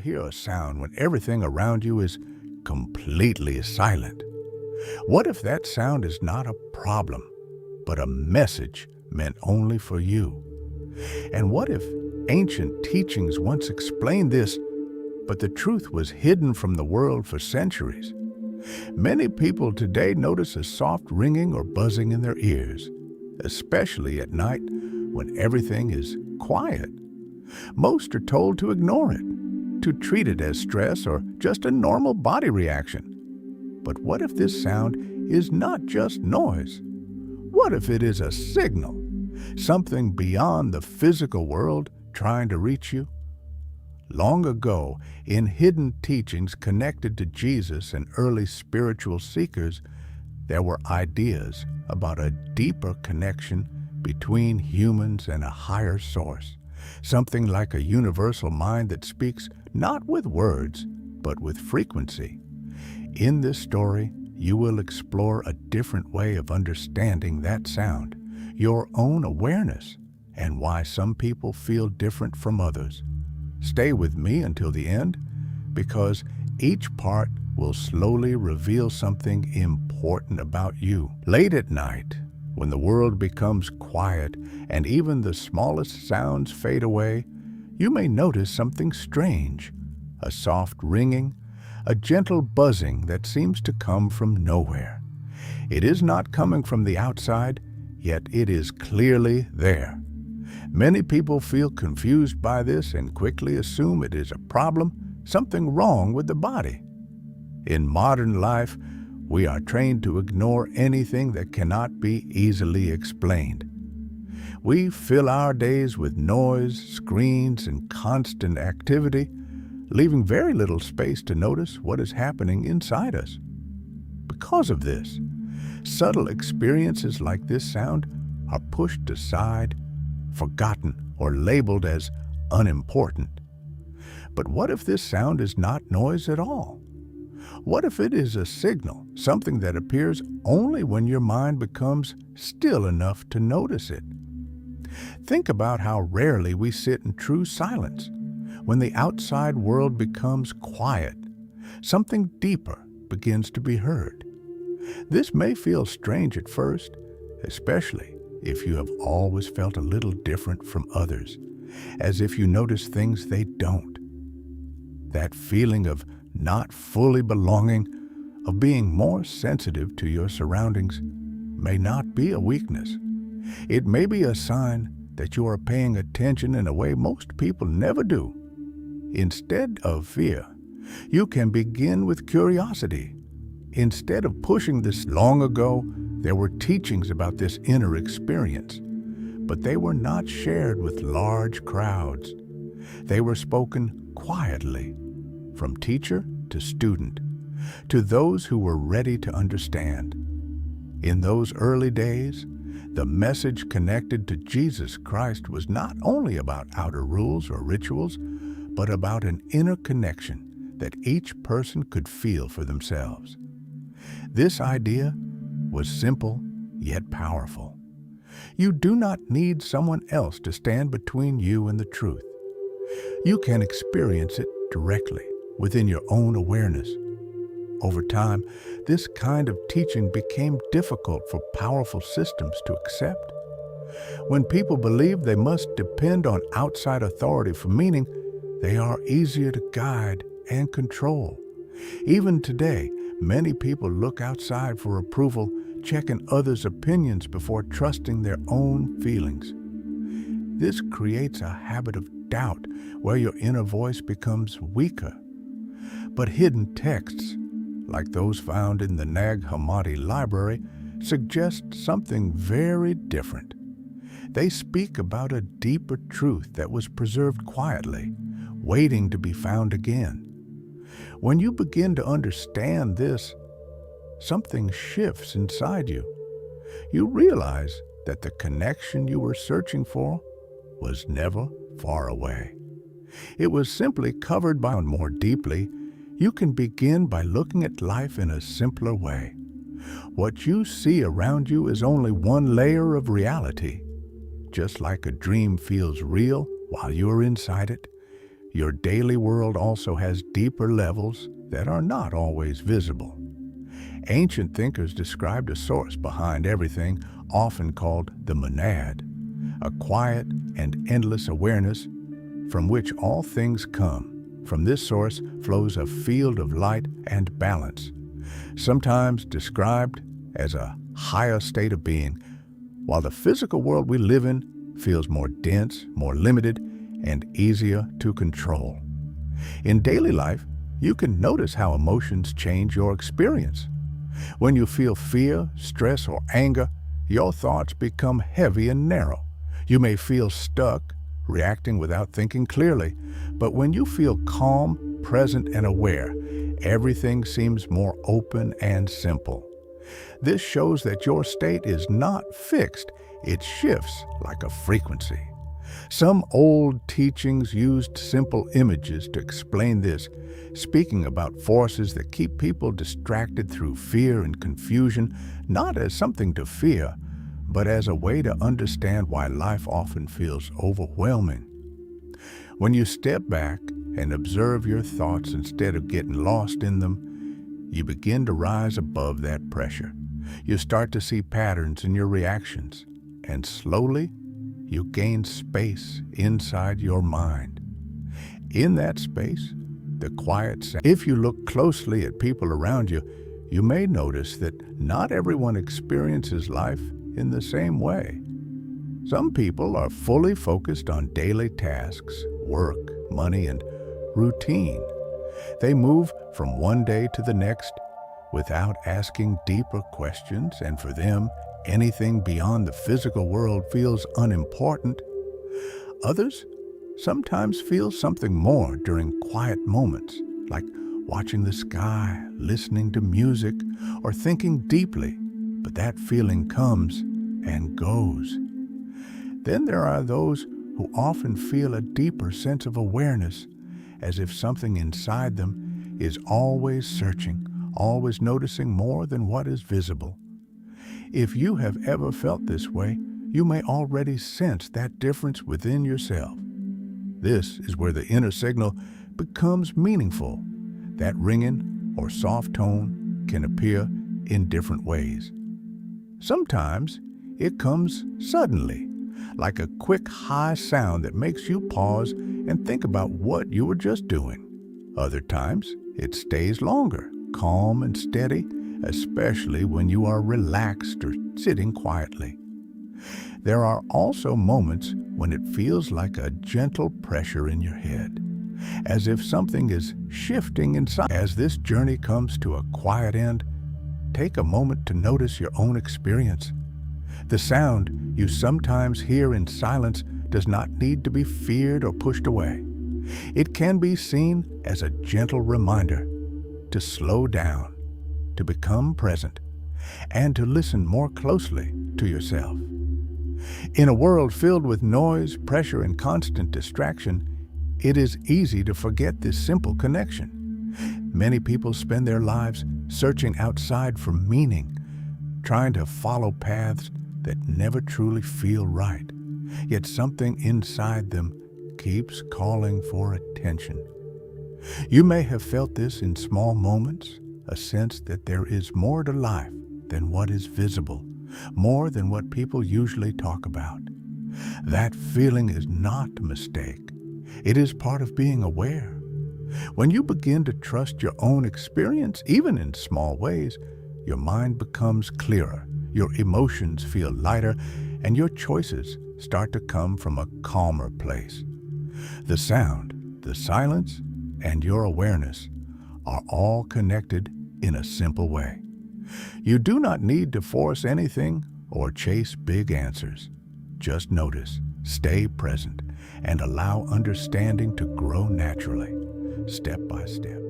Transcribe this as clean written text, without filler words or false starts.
hear a sound when everything around you is completely silent? What if that sound is not a problem, but a message meant only for you? And what if ancient teachings once explained this, but the truth was hidden from the world for centuries? Many people today notice a soft ringing or buzzing in their ears, especially at night when everything is quiet. Most are told to ignore it, to treat it as stress or just a normal body reaction. But what if this sound is not just noise? What if it is a signal, something beyond the physical world trying to reach you? Long ago, in hidden teachings connected to Jesus and early spiritual seekers, there were ideas about a deeper connection between humans and a higher source, something like a universal mind that speaks not with words, but with frequency. In this story, you will explore a different way of understanding that sound, your own awareness, and why some people feel different from others. Stay with me until the end, because each part will slowly reveal something important about you. Late at night, when the world becomes quiet and even the smallest sounds fade away, you may notice something strange, a soft ringing, a gentle buzzing that seems to come from nowhere. It is not coming from the outside, yet it is clearly there. Many people feel confused by this and quickly assume it is a problem, something wrong with the body. In modern life, we are trained to ignore anything that cannot be easily explained. We fill our days with noise, screens, and constant activity, leaving very little space to notice what is happening inside us. Because of this, subtle experiences like this sound are pushed aside, forgotten, or labeled as unimportant. But what if this sound is not noise at all? What if it is a signal, something that appears only when your mind becomes still enough to notice it? Think about how rarely we sit in true silence. When the outside world becomes quiet, something deeper begins to be heard. This may feel strange at first, especially if you have always felt a little different from others, as if you notice things they don't. That feeling of not fully belonging, of being more sensitive to your surroundings, may not be a weakness. It may be a sign that you are paying attention in a way most people never do. Instead of fear, you can begin with curiosity. Instead of pushing this, long ago, there were teachings about this inner experience, but they were not shared with large crowds. They were spoken quietly, from teacher to student, to those who were ready to understand. In those early days, the message connected to Jesus Christ was not only about outer rules or rituals, but about an inner connection that each person could feel for themselves. This idea was simple yet powerful. You do not need someone else to stand between you and the truth. You can experience it directly within your own awareness. Over time, this kind of teaching became difficult for powerful systems to accept. When people believe they must depend on outside authority for meaning, they are easier to guide and control. Even today, many people look outside for approval, checking others' opinions before trusting their own feelings. This creates a habit of doubt where your inner voice becomes weaker. But hidden texts, like those found in the Nag Hammadi Library, suggest something very different. They speak about a deeper truth that was preserved quietly, waiting to be found again. When you begin to understand this, something shifts inside you. You realize that the connection you were searching for was never far away. It was simply covered by more deeply. You can begin by looking at life in a simpler way. What you see around you is only one layer of reality. Just like a dream feels real while you're inside it, Your daily world also has deeper levels that are not always visible. Ancient thinkers described a source behind everything, often called the monad, a quiet and endless awareness from which all things come. From this source flows a field of light and balance, sometimes described as a higher state of being, while the physical world we live in feels more dense, more limited, and easier to control. In daily life, you can notice how emotions change your experience. When you feel fear, stress, or anger, your thoughts become heavy and narrow. You may feel stuck, reacting without thinking clearly, but when you feel calm, present, and aware, everything seems more open and simple. This shows that your state is not fixed, it shifts like a frequency. Some old teachings used simple images to explain this, speaking about forces that keep people distracted through fear and confusion, not as something to fear, but as a way to understand why life often feels overwhelming. When you step back and observe your thoughts instead of getting lost in them, you begin to rise above that pressure. You start to see patterns in your reactions, and slowly, you gain space inside your mind. In that space, the quiet sound. If you look closely at people around you, you may notice that not everyone experiences life in the same way. Some people are fully focused on daily tasks, work, money, and routine. They move from one day to the next without asking deeper questions, and for them, anything beyond the physical world feels unimportant. Others sometimes feel something more during quiet moments, like watching the sky, listening to music, or thinking deeply, but that feeling comes and goes. Then there are those who often feel a deeper sense of awareness, as if something inside them is always searching, always noticing more than what is visible. If you have ever felt this way, you may already sense that difference within yourself. This is where the inner signal becomes meaningful. That ringing or soft tone can appear in different ways. Sometimes it comes suddenly, like a quick high sound that makes you pause and think about what you were just doing. Other times it stays longer, calm and steady, especially when you are relaxed or sitting quietly. There are also moments when it feels like a gentle pressure in your head, as if something is shifting inside. As this journey comes to a quiet end, take a moment to notice your own experience. The sound you sometimes hear in silence does not need to be feared or pushed away. It can be seen as a gentle reminder to slow down, to become present, and to listen more closely to yourself. In a world filled with noise, pressure, and constant distraction, it is easy to forget this simple connection. Many people spend their lives searching outside for meaning, trying to follow paths that never truly feel right. Yet something inside them keeps calling for attention. You may have felt this in small moments, a sense that there is more to life than what is visible, more than what people usually talk about. That feeling is not a mistake. It is part of being aware. When you begin to trust your own experience, even in small ways, your mind becomes clearer, your emotions feel lighter, and your choices start to come from a calmer place. The sound, the silence, and your awareness are all connected in a simple way. You do not need to force anything or chase big answers. Just notice, stay present, and allow understanding to grow naturally, step by step.